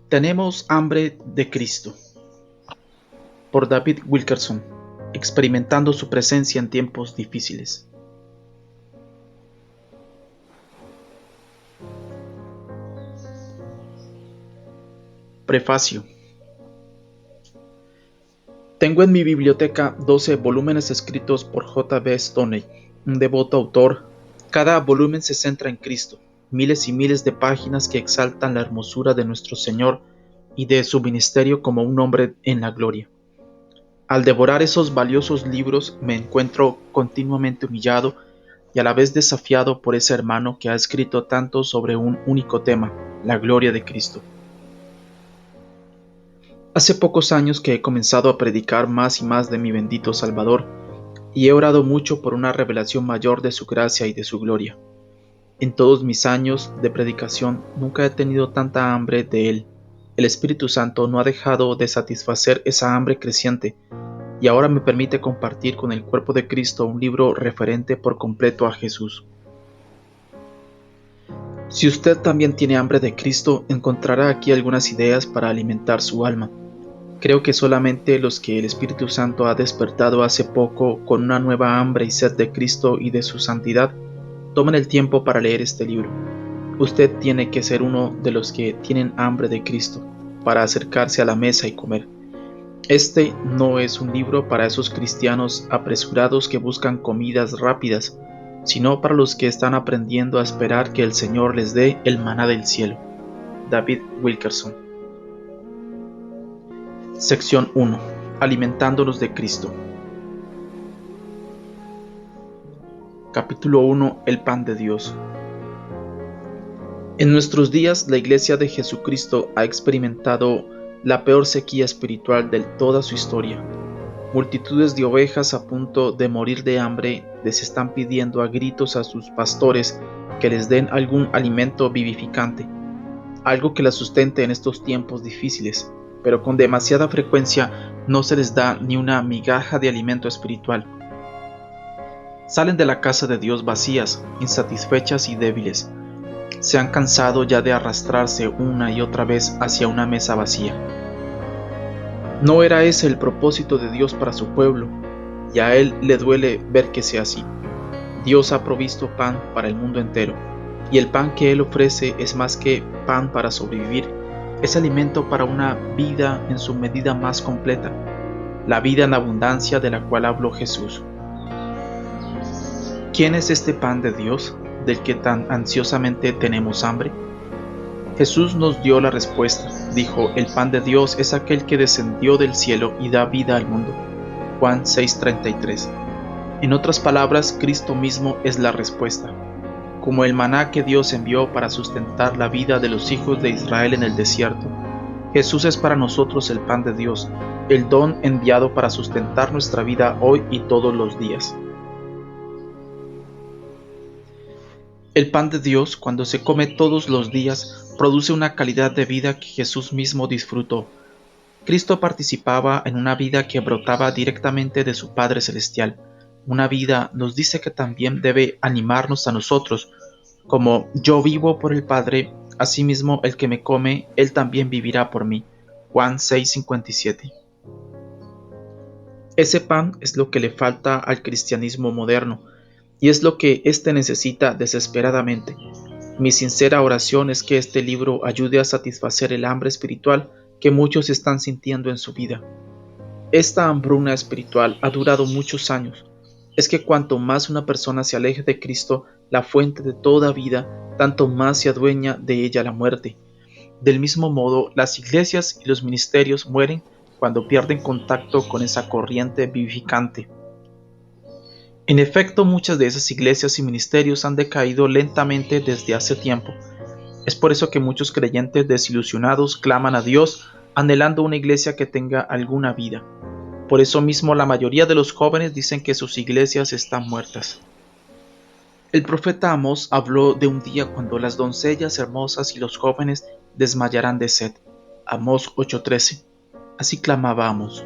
Tenemos hambre de Cristo. Por David Wilkerson, experimentando su presencia en tiempos difíciles. Prefacio. Tengo en mi biblioteca 12 volúmenes escritos por J. B. Stoney, un devoto autor. Cada volumen se centra en Cristo, miles y miles de páginas que exaltan la hermosura de nuestro Señor y de su ministerio como un hombre en la gloria. Al devorar esos valiosos libros me encuentro continuamente humillado y a la vez desafiado por ese hermano que ha escrito tanto sobre un único tema, la gloria de Cristo. Hace pocos años que he comenzado a predicar más y más de mi bendito Salvador, y he orado mucho por una revelación mayor de su gracia y de su gloria. En todos mis años de predicación nunca he tenido tanta hambre de Él. El Espíritu Santo no ha dejado de satisfacer esa hambre creciente, y ahora me permite compartir con el cuerpo de Cristo un libro referente por completo a Jesús. Si usted también tiene hambre de Cristo, encontrará aquí algunas ideas para alimentar su alma. Creo que solamente los que el Espíritu Santo ha despertado hace poco con una nueva hambre y sed de Cristo y de su santidad, tomen el tiempo para leer este libro. Usted tiene que ser uno de los que tienen hambre de Cristo, para acercarse a la mesa y comer. Este no es un libro para esos cristianos apresurados que buscan comidas rápidas, sino para los que están aprendiendo a esperar que el Señor les dé el maná del cielo. David Wilkerson. Sección 1. Alimentándonos de Cristo. Capítulo 1. El pan de Dios. En nuestros días, la Iglesia de Jesucristo ha experimentado la peor sequía espiritual de toda su historia. Multitudes de ovejas a punto de morir de hambre les están pidiendo a gritos a sus pastores que les den algún alimento vivificante, algo que las sustente en estos tiempos difíciles, pero con demasiada frecuencia no se les da ni una migaja de alimento espiritual. Salen de la casa de Dios vacías, insatisfechas y débiles. Se han cansado ya de arrastrarse una y otra vez hacia una mesa vacía. No era ese el propósito de Dios para su pueblo, y a Él le duele ver que sea así. Dios ha provisto pan para el mundo entero, y el pan que Él ofrece es más que pan para sobrevivir, es alimento para una vida en su medida más completa, la vida en abundancia de la cual habló Jesús. ¿Quién es este pan de Dios, del que tan ansiosamente tenemos hambre? Jesús nos dio la respuesta. Dijo, el pan de Dios es aquel que descendió del cielo y da vida al mundo. Juan 6:33. En otras palabras, Cristo mismo es la respuesta. Como el maná que Dios envió para sustentar la vida de los hijos de Israel en el desierto, Jesús es para nosotros el pan de Dios, el don enviado para sustentar nuestra vida hoy y todos los días. El pan de Dios, cuando se come todos los días, produce una calidad de vida que Jesús mismo disfrutó. Cristo participaba en una vida que brotaba directamente de su Padre Celestial. Una vida nos dice que también debe animarnos a nosotros, como yo vivo por el Padre, asimismo el que me come, él también vivirá por mí. Juan 6:57. Ese pan es lo que le falta al cristianismo moderno, y es lo que éste necesita desesperadamente. Mi sincera oración es que este libro ayude a satisfacer el hambre espiritual que muchos están sintiendo en su vida. Esta hambruna espiritual ha durado muchos años. Es que cuanto más una persona se aleje de Cristo, la fuente de toda vida, tanto más se adueña de ella la muerte. Del mismo modo, las iglesias y los ministerios mueren cuando pierden contacto con esa corriente vivificante. En efecto, muchas de esas iglesias y ministerios han decaído lentamente desde hace tiempo. Es por eso que muchos creyentes desilusionados claman a Dios anhelando una iglesia que tenga alguna vida. Por eso mismo la mayoría de los jóvenes dicen que sus iglesias están muertas. El profeta Amós habló de un día cuando las doncellas hermosas y los jóvenes desmayarán de sed. Amós 8:13. Así clamaba Amós.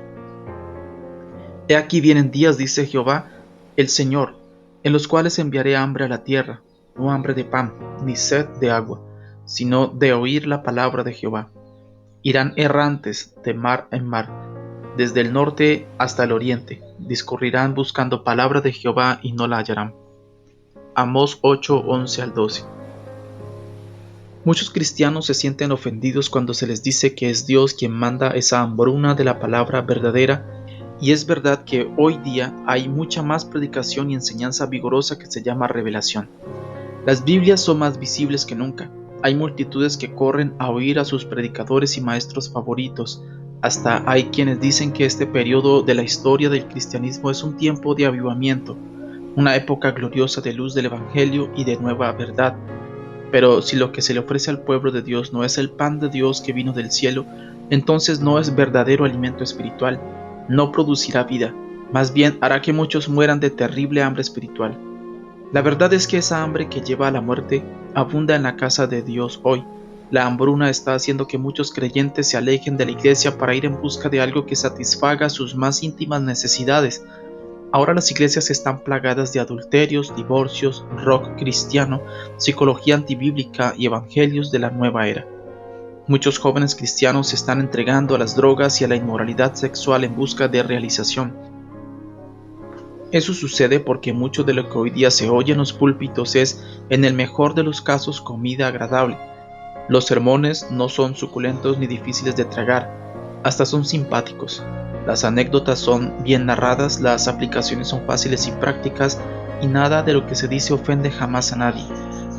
He aquí vienen días, dice Jehová, el Señor, en los cuales enviaré hambre a la tierra, no hambre de pan, ni sed de agua, sino de oír la palabra de Jehová. Irán errantes de mar en mar, desde el norte hasta el oriente, discurrirán buscando palabra de Jehová y no la hallarán. Amós 8, 11 al 12. Muchos cristianos se sienten ofendidos cuando se les dice que es Dios quien manda esa hambruna de la palabra verdadera, y es verdad que hoy día hay mucha más predicación y enseñanza vigorosa que se llama revelación. Las Biblias son más visibles que nunca. Hay multitudes que corren a oír a sus predicadores y maestros favoritos. Hasta hay quienes dicen que este periodo de la historia del cristianismo es un tiempo de avivamiento, una época gloriosa de luz del Evangelio y de nueva verdad. Pero si lo que se le ofrece al pueblo de Dios no es el pan de Dios que vino del cielo, entonces no es verdadero alimento espiritual, no producirá vida, más bien hará que muchos mueran de terrible hambre espiritual. La verdad es que esa hambre que lleva a la muerte abunda en la casa de Dios hoy. La hambruna está haciendo que muchos creyentes se alejen de la iglesia para ir en busca de algo que satisfaga sus más íntimas necesidades. Ahora las iglesias están plagadas de adulterios, divorcios, rock cristiano, psicología antibíblica y evangelios de la nueva era. Muchos jóvenes cristianos se están entregando a las drogas y a la inmoralidad sexual en busca de realización. Eso sucede porque mucho de lo que hoy día se oye en los púlpitos es, en el mejor de los casos, comida agradable. Los sermones no son suculentos ni difíciles de tragar, hasta son simpáticos. Las anécdotas son bien narradas, las aplicaciones son fáciles y prácticas, y nada de lo que se dice ofende jamás a nadie.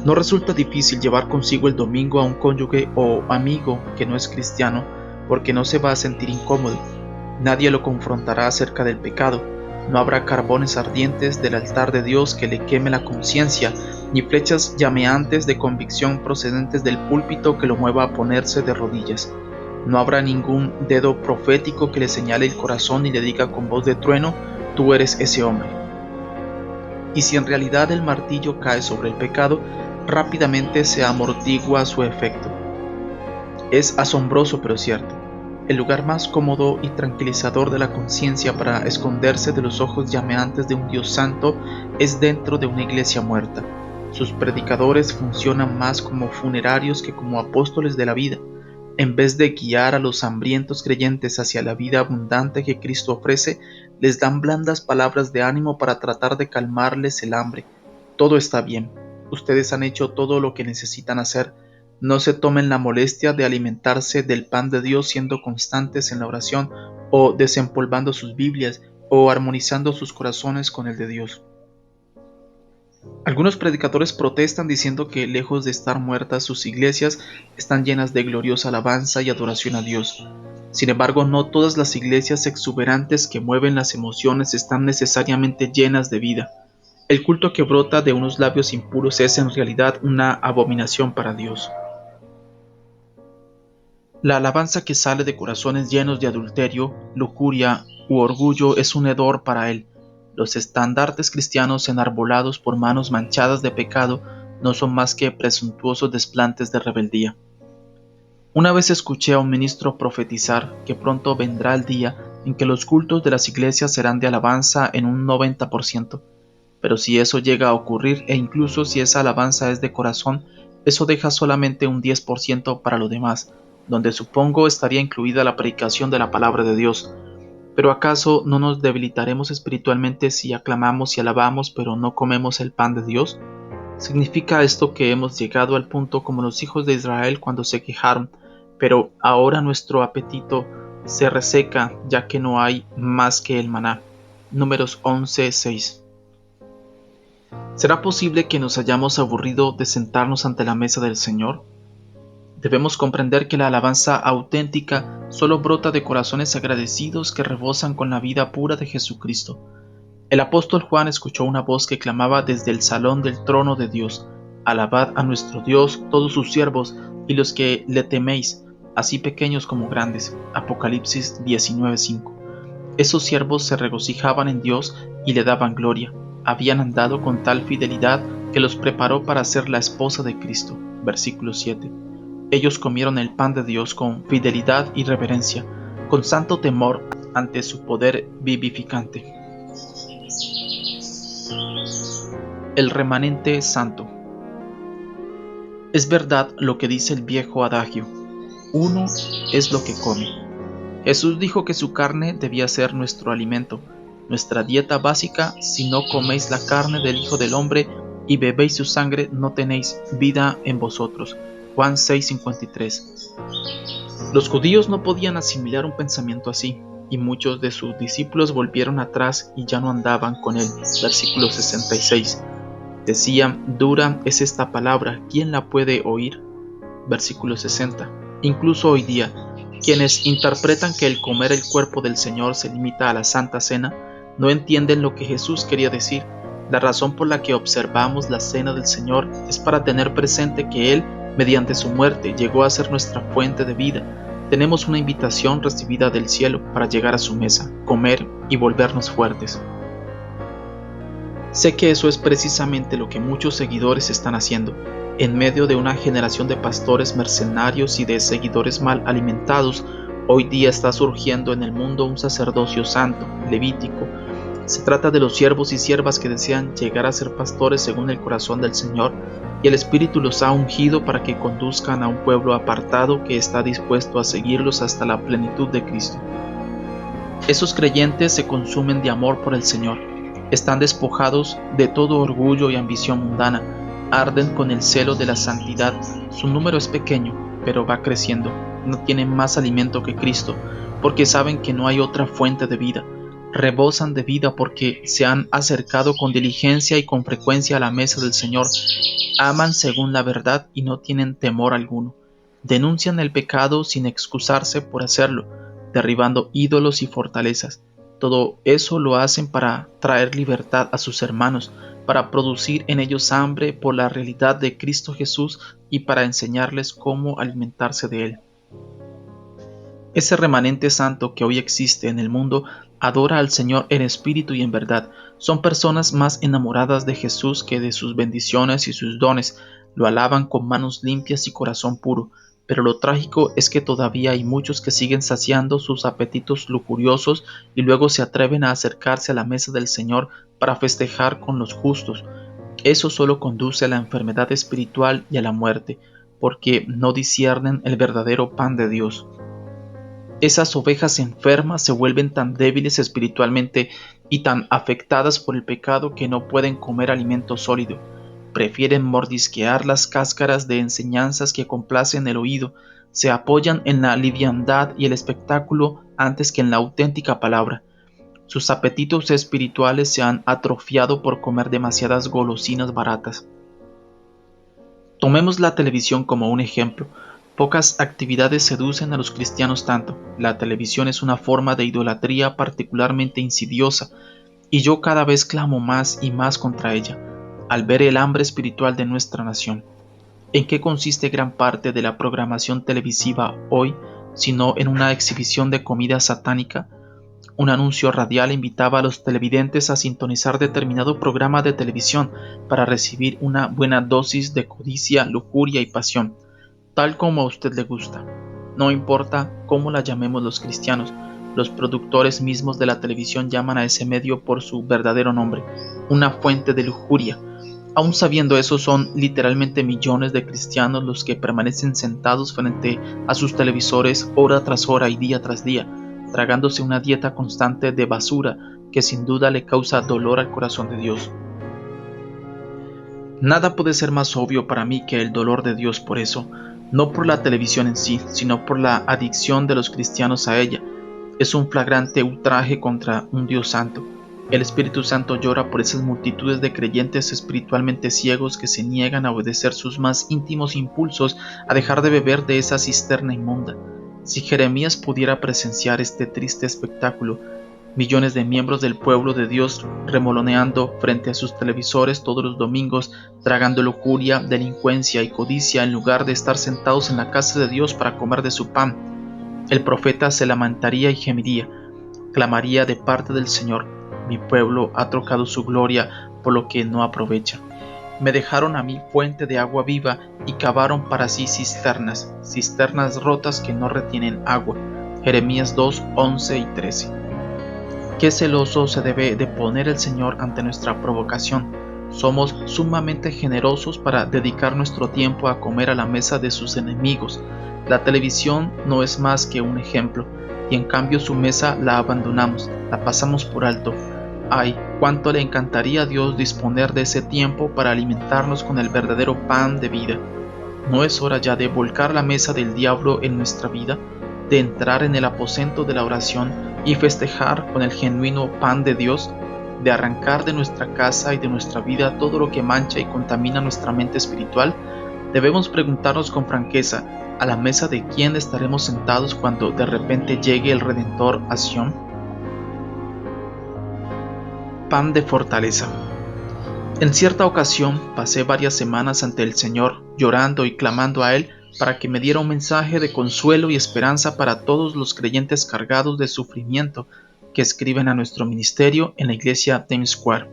No resulta difícil llevar consigo el domingo a un cónyuge o amigo que no es cristiano, porque no se va a sentir incómodo. Nadie lo confrontará acerca del pecado. No habrá carbones ardientes del altar de Dios que le queme la conciencia, ni flechas llameantes de convicción procedentes del púlpito que lo mueva a ponerse de rodillas. No habrá ningún dedo profético que le señale el corazón y le diga con voz de trueno: tú eres ese hombre. Y si en realidad el martillo cae sobre el pecado, rápidamente se amortigua su efecto. Es asombroso pero cierto. El lugar más cómodo y tranquilizador de la conciencia para esconderse de los ojos llameantes de un Dios santo es dentro de una iglesia muerta. Sus predicadores funcionan más como funerarios que como apóstoles de la vida. En vez de guiar a los hambrientos creyentes hacia la vida abundante que Cristo ofrece, les dan blandas palabras de ánimo para tratar de calmarles el hambre. Todo está bien. Ustedes han hecho todo lo que necesitan hacer. No se tomen la molestia de alimentarse del pan de Dios siendo constantes en la oración, o desempolvando sus Biblias, o armonizando sus corazones con el de Dios. Algunos predicadores protestan diciendo que, lejos de estar muertas, sus iglesias están llenas de gloriosa alabanza y adoración a Dios. Sin embargo, no todas las iglesias exuberantes que mueven las emociones están necesariamente llenas de vida. El culto que brota de unos labios impuros es en realidad una abominación para Dios. La alabanza que sale de corazones llenos de adulterio, lujuria u orgullo es un hedor para Él. Los estandartes cristianos enarbolados por manos manchadas de pecado no son más que presuntuosos desplantes de rebeldía. Una vez escuché a un ministro profetizar que pronto vendrá el día en que los cultos de las iglesias serán de alabanza en un 90%. Pero si eso llega a ocurrir, e incluso si esa alabanza es de corazón, eso deja solamente un 10% para lo demás, donde supongo estaría incluida la predicación de la palabra de Dios. Pero ¿acaso no nos debilitaremos espiritualmente si aclamamos y alabamos, pero no comemos el pan de Dios? ¿Significa esto que hemos llegado al punto como los hijos de Israel cuando se quejaron, pero ahora nuestro apetito se reseca ya que no hay más que el maná? Números 11:6. ¿Será posible que nos hayamos aburrido de sentarnos ante la mesa del Señor? Debemos comprender que la alabanza auténtica solo brota de corazones agradecidos que rebosan con la vida pura de Jesucristo. El apóstol Juan escuchó una voz que clamaba desde el salón del trono de Dios: alabad a nuestro Dios todos sus siervos y los que le teméis, así pequeños como grandes. Apocalipsis 19:5. Esos siervos se regocijaban en Dios y le daban gloria. Habían andado con tal fidelidad que los preparó para ser la esposa de Cristo. Versículo 7. Ellos comieron el pan de Dios con fidelidad y reverencia, con santo temor ante su poder vivificante. El remanente santo. Es verdad lo que dice el viejo adagio: uno es lo que come. Jesús dijo que su carne debía ser nuestro alimento, nuestra dieta básica. Si no coméis la carne del Hijo del Hombre y bebéis su sangre, no tenéis vida en vosotros. Juan 6:53. Los judíos no podían asimilar un pensamiento así, y muchos de sus discípulos volvieron atrás y ya no andaban con él. Versículo 66. Decían: dura es esta palabra, ¿quién la puede oír? Versículo 60. Incluso hoy día, quienes interpretan que el comer el cuerpo del Señor se limita a la Santa Cena, no entienden lo que Jesús quería decir. La razón por la que observamos la Cena del Señor es para tener presente que Él, mediante su muerte, llegó a ser nuestra fuente de vida. Tenemos una invitación recibida del cielo para llegar a su mesa, comer y volvernos fuertes. Sé que eso es precisamente lo que muchos seguidores están haciendo. En medio de una generación de pastores mercenarios y de seguidores mal alimentados, hoy día está surgiendo en el mundo un sacerdocio santo, levítico. Se trata de los siervos y siervas que desean llegar a ser pastores según el corazón del Señor, y el Espíritu los ha ungido para que conduzcan a un pueblo apartado que está dispuesto a seguirlos hasta la plenitud de Cristo. Esos creyentes se consumen de amor por el Señor, están despojados de todo orgullo y ambición mundana, arden con el celo de la santidad. Su número es pequeño, pero va creciendo. No tienen más alimento que Cristo, porque saben que no hay otra fuente de vida. Rebosan de vida porque se han acercado con diligencia y con frecuencia a la mesa del Señor. Aman según la verdad y no tienen temor alguno. Denuncian el pecado sin excusarse por hacerlo, derribando ídolos y fortalezas. Todo eso lo hacen para traer libertad a sus hermanos, para producir en ellos hambre por la realidad de Cristo Jesús y para enseñarles cómo alimentarse de Él. Ese remanente santo que hoy existe en el mundo adora al Señor en espíritu y en verdad. Son personas más enamoradas de Jesús que de sus bendiciones y sus dones. Lo alaban con manos limpias y corazón puro. Pero lo trágico es que todavía hay muchos que siguen saciando sus apetitos lujuriosos y luego se atreven a acercarse a la mesa del Señor para festejar con los justos. Eso solo conduce a la enfermedad espiritual y a la muerte, porque no disciernen el verdadero pan de Dios. Esas ovejas enfermas se vuelven tan débiles espiritualmente y tan afectadas por el pecado que no pueden comer alimento sólido. Prefieren mordisquear las cáscaras de enseñanzas que complacen el oído, se apoyan en la liviandad y el espectáculo antes que en la auténtica palabra. Sus apetitos espirituales se han atrofiado por comer demasiadas golosinas baratas. Tomemos la televisión como un ejemplo. Pocas actividades seducen a los cristianos tanto. La televisión es una forma de idolatría particularmente insidiosa, y yo cada vez clamo más y más contra ella, al ver el hambre espiritual de nuestra nación. ¿En qué consiste gran parte de la programación televisiva hoy, sino en una exhibición de comida satánica? Un anuncio radial invitaba a los televidentes a sintonizar determinado programa de televisión para recibir una buena dosis de codicia, lujuria y pasión, tal como a usted le gusta. No importa cómo la llamemos los cristianos, los productores mismos de la televisión llaman a ese medio por su verdadero nombre, una fuente de lujuria. Aún sabiendo eso, son literalmente millones de cristianos los que permanecen sentados frente a sus televisores hora tras hora y día tras día, tragándose una dieta constante de basura que sin duda le causa dolor al corazón de Dios. Nada puede ser más obvio para mí que el dolor de Dios por eso, no por la televisión en sí, sino por la adicción de los cristianos a ella. Es un flagrante ultraje contra un Dios santo. El Espíritu Santo llora por esas multitudes de creyentes espiritualmente ciegos que se niegan a obedecer sus más íntimos impulsos, a dejar de beber de esa cisterna inmunda. Si Jeremías pudiera presenciar este triste espectáculo, millones de miembros del pueblo de Dios remoloneando frente a sus televisores todos los domingos, tragando lujuria, delincuencia y codicia en lugar de estar sentados en la casa de Dios para comer de su pan. El profeta se lamentaría y gemiría, clamaría de parte del Señor: mi pueblo ha trocado su gloria por lo que no aprovecha. Me dejaron a mí fuente de agua viva y cavaron para sí cisternas, cisternas rotas que no retienen agua. Jeremías 2, 11 y 13. Qué celoso se debe de poner el Señor ante nuestra provocación. Somos sumamente generosos para dedicar nuestro tiempo a comer a la mesa de sus enemigos. La televisión no es más que un ejemplo, y en cambio su mesa la abandonamos, la pasamos por alto. Ay, cuánto le encantaría a Dios disponer de ese tiempo para alimentarnos con el verdadero pan de vida. ¿No es hora ya de volcar la mesa del diablo en nuestra vida, de entrar en el aposento de la oración y festejar con el genuino pan de Dios, de arrancar de nuestra casa y de nuestra vida todo lo que mancha y contamina nuestra mente espiritual? Debemos preguntarnos con franqueza, ¿a la mesa de quién estaremos sentados cuando de repente llegue el Redentor a Sion? Pan de fortaleza. En cierta ocasión pasé varias semanas ante el Señor, llorando y clamando a Él para que me diera un mensaje de consuelo y esperanza para todos los creyentes cargados de sufrimiento que escriben a nuestro ministerio en la iglesia Times Square.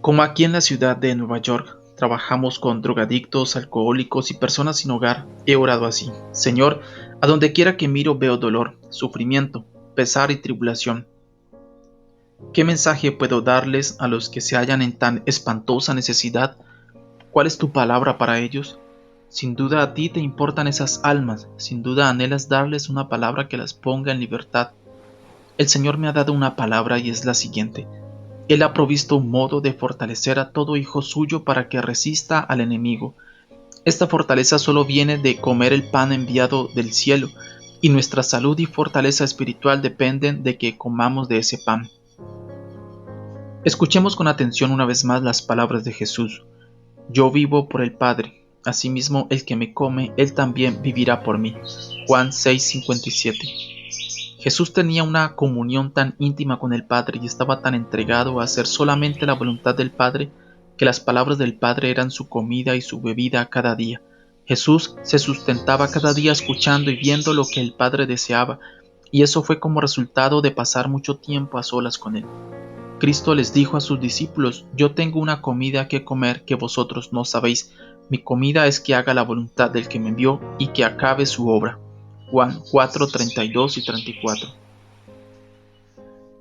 Como aquí en la ciudad de Nueva York trabajamos con drogadictos, alcohólicos y personas sin hogar, he orado así: Señor, a donde quiera que miro veo dolor, sufrimiento, pesar y tribulación. ¿Qué mensaje puedo darles a los que se hallan en tan espantosa necesidad? ¿Cuál es tu palabra para ellos? Sin duda a ti te importan esas almas, sin duda anhelas darles una palabra que las ponga en libertad. El Señor me ha dado una palabra y es la siguiente: Él ha provisto un modo de fortalecer a todo hijo suyo para que resista al enemigo. Esta fortaleza solo viene de comer el pan enviado del cielo, y nuestra salud y fortaleza espiritual dependen de que comamos de ese pan. Escuchemos con atención una vez más las palabras de Jesús. Yo vivo por el Padre, asimismo el que me come, él también vivirá por mí. Juan 6:57. Jesús tenía una comunión tan íntima con el Padre y estaba tan entregado a hacer solamente la voluntad del Padre que las palabras del Padre eran su comida y su bebida cada día. Jesús se sustentaba cada día escuchando y viendo lo que el Padre deseaba, y eso fue como resultado de pasar mucho tiempo a solas con él. Cristo les dijo a sus discípulos: Yo tengo una comida que comer que vosotros no sabéis. Mi comida es que haga la voluntad del que me envió y que acabe su obra. Juan 4:32 y 34.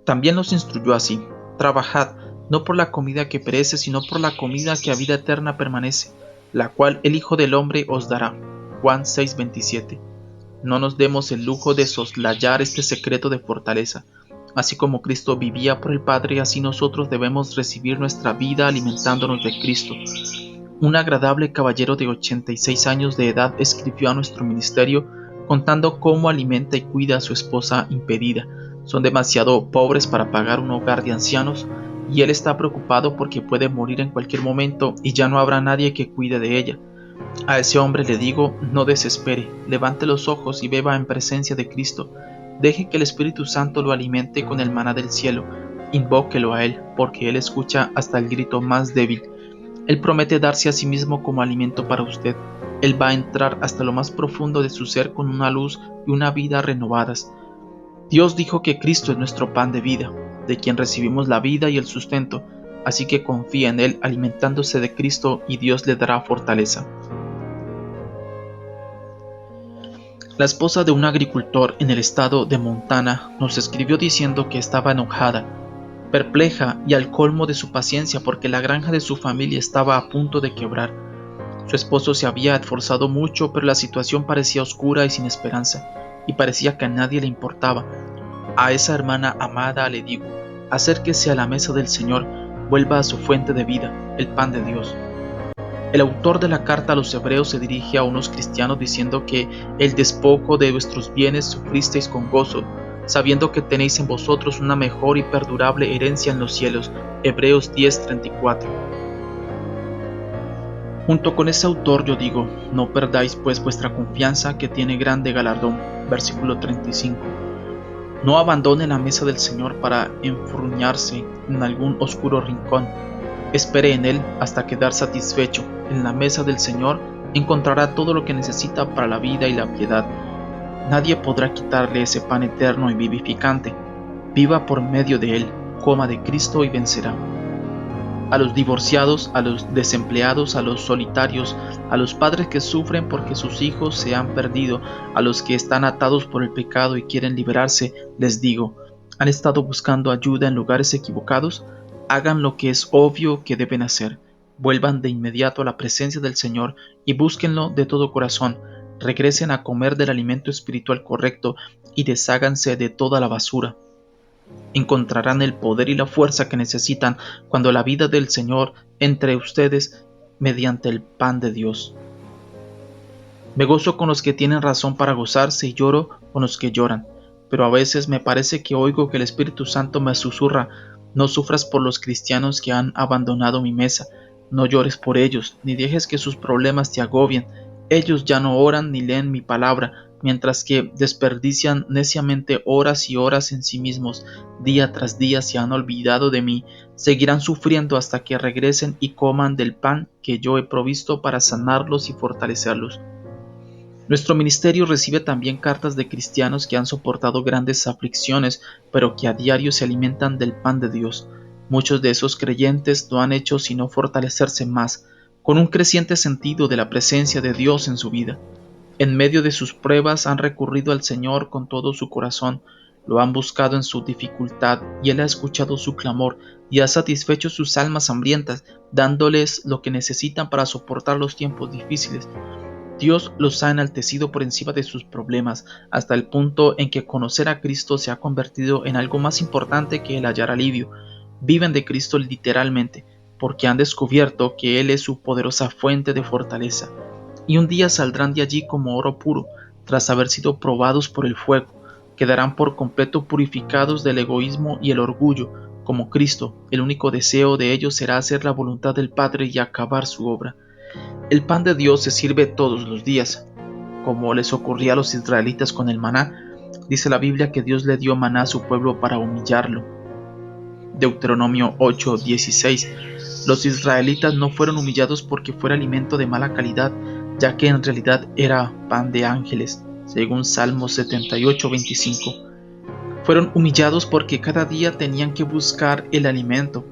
También los instruyó así: Trabajad, no por la comida que perece, sino por la comida que a vida eterna permanece, la cual el Hijo del Hombre os dará. Juan 6:27. No nos demos el lujo de soslayar este secreto de fortaleza. Así como Cristo vivía por el Padre, así nosotros debemos recibir nuestra vida alimentándonos de Cristo. Un agradable caballero de 86 años de edad escribió a nuestro ministerio contando cómo alimenta y cuida a su esposa impedida. Son demasiado pobres para pagar un hogar de ancianos y él está preocupado porque puede morir en cualquier momento y ya no habrá nadie que cuide de ella. A ese hombre le digo: no desespere, levante los ojos y beba en presencia de Cristo. Deje que el Espíritu Santo lo alimente con el maná del cielo. Invóquelo a Él, porque Él escucha hasta el grito más débil. Él promete darse a sí mismo como alimento para usted. Él va a entrar hasta lo más profundo de su ser con una luz y una vida renovadas. Dios dijo que Cristo es nuestro pan de vida, de quien recibimos la vida y el sustento. Así que confía en Él alimentándose de Cristo y Dios le dará fortaleza. La esposa de un agricultor en el estado de Montana nos escribió diciendo que estaba enojada, perpleja y al colmo de su paciencia porque la granja de su familia estaba a punto de quebrar. Su esposo se había esforzado mucho, pero la situación parecía oscura y sin esperanza, y parecía que a nadie le importaba. A esa hermana amada le digo: acérquese a la mesa del Señor, vuelva a su fuente de vida, el pan de Dios. El autor de la carta a los hebreos se dirige a unos cristianos diciendo que el despojo de vuestros bienes sufristeis con gozo, sabiendo que tenéis en vosotros una mejor y perdurable herencia en los cielos. Hebreos 10:34. Junto con ese autor yo digo: no perdáis pues vuestra confianza, que tiene grande galardón. Versículo 35. No abandone la mesa del Señor para enfurruñarse en algún oscuro rincón. Espere en Él hasta quedar satisfecho. En la mesa del Señor encontrará todo lo que necesita para la vida y la piedad. Nadie podrá quitarle ese pan eterno y vivificante. Viva por medio de Él, coma de Cristo y vencerá. A los divorciados, a los desempleados, a los solitarios, a los padres que sufren porque sus hijos se han perdido, a los que están atados por el pecado y quieren liberarse, les digo: ¿han estado buscando ayuda en lugares equivocados? Hagan lo que es obvio que deben hacer. Vuelvan de inmediato a la presencia del Señor y búsquenlo de todo corazón. Regresen a comer del alimento espiritual correcto y desháganse de toda la basura. Encontrarán el poder y la fuerza que necesitan cuando la vida del Señor entre ustedes mediante el pan de Dios. Me gozo con los que tienen razón para gozarse y lloro con los que lloran, pero a veces me parece que oigo que el Espíritu Santo me susurra: no sufras por los cristianos que han abandonado mi mesa, no llores por ellos, ni dejes que sus problemas te agobien. Ellos ya no oran ni leen mi palabra, mientras que desperdician neciamente horas y horas en sí mismos. Día tras día se han olvidado de mí. Seguirán sufriendo hasta que regresen y coman del pan que yo he provisto para sanarlos y fortalecerlos. Nuestro ministerio recibe también cartas de cristianos que han soportado grandes aflicciones, pero que a diario se alimentan del pan de Dios. Muchos de esos creyentes no han hecho sino fortalecerse más, con un creciente sentido de la presencia de Dios en su vida. En medio de sus pruebas han recurrido al Señor con todo su corazón, lo han buscado en su dificultad y Él ha escuchado su clamor y ha satisfecho sus almas hambrientas, dándoles lo que necesitan para soportar los tiempos difíciles. Dios los ha enaltecido por encima de sus problemas, hasta el punto en que conocer a Cristo se ha convertido en algo más importante que el hallar alivio. Viven de Cristo literalmente, porque han descubierto que Él es su poderosa fuente de fortaleza. Y un día saldrán de allí como oro puro, tras haber sido probados por el fuego. Quedarán por completo purificados del egoísmo y el orgullo. Como Cristo, el único deseo de ellos será hacer la voluntad del Padre y acabar su obra. El pan de Dios se sirve todos los días, como les ocurría a los israelitas con el maná. Dice la Biblia que Dios le dio maná a su pueblo para humillarlo. Deuteronomio 8:16. Los israelitas no fueron humillados porque fuera alimento de mala calidad, ya que en realidad era pan de ángeles, según Salmos 78:25. Fueron humillados porque cada día tenían que buscar el alimento.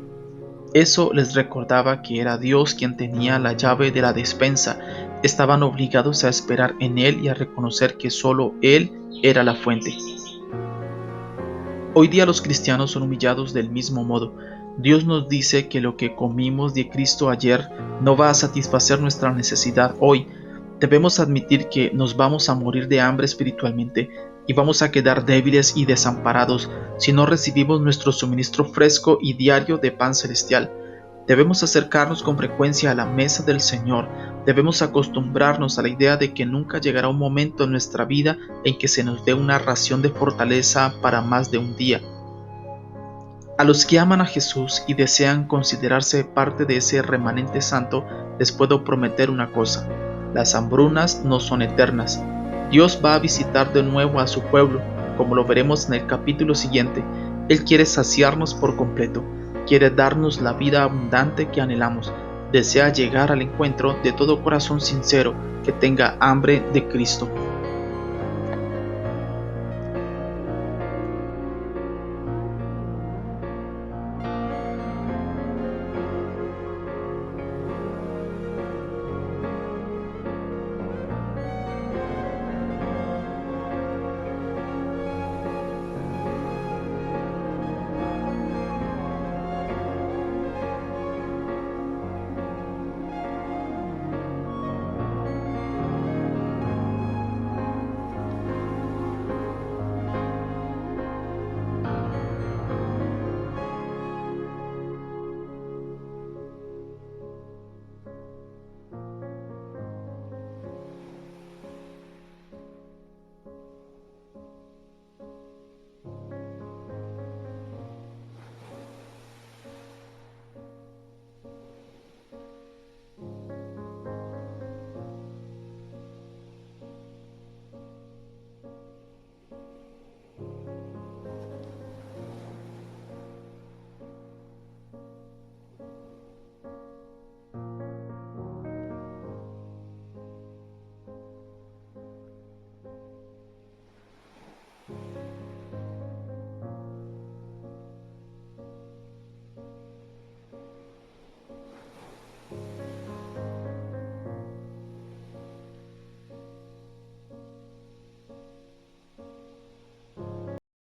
Eso les recordaba que era Dios quien tenía la llave de la despensa. Estaban obligados a esperar en Él y a reconocer que solo Él era la fuente. Hoy día los cristianos son humillados del mismo modo. Dios nos dice que lo que comimos de Cristo ayer no va a satisfacer nuestra necesidad hoy. Debemos admitir que nos vamos a morir de hambre espiritualmente y vamos a quedar débiles y desamparados si no recibimos nuestro suministro fresco y diario de pan celestial. Debemos acercarnos con frecuencia a la mesa del Señor. Debemos acostumbrarnos a la idea de que nunca llegará un momento en nuestra vida en que se nos dé una ración de fortaleza para más de un día. A los que aman a Jesús y desean considerarse parte de ese remanente santo, les puedo prometer una cosa: las hambrunas no son eternas. Dios va a visitar de nuevo a su pueblo, como lo veremos en el capítulo siguiente. Él quiere saciarnos por completo, quiere darnos la vida abundante que anhelamos, desea llegar al encuentro de todo corazón sincero que tenga hambre de Cristo.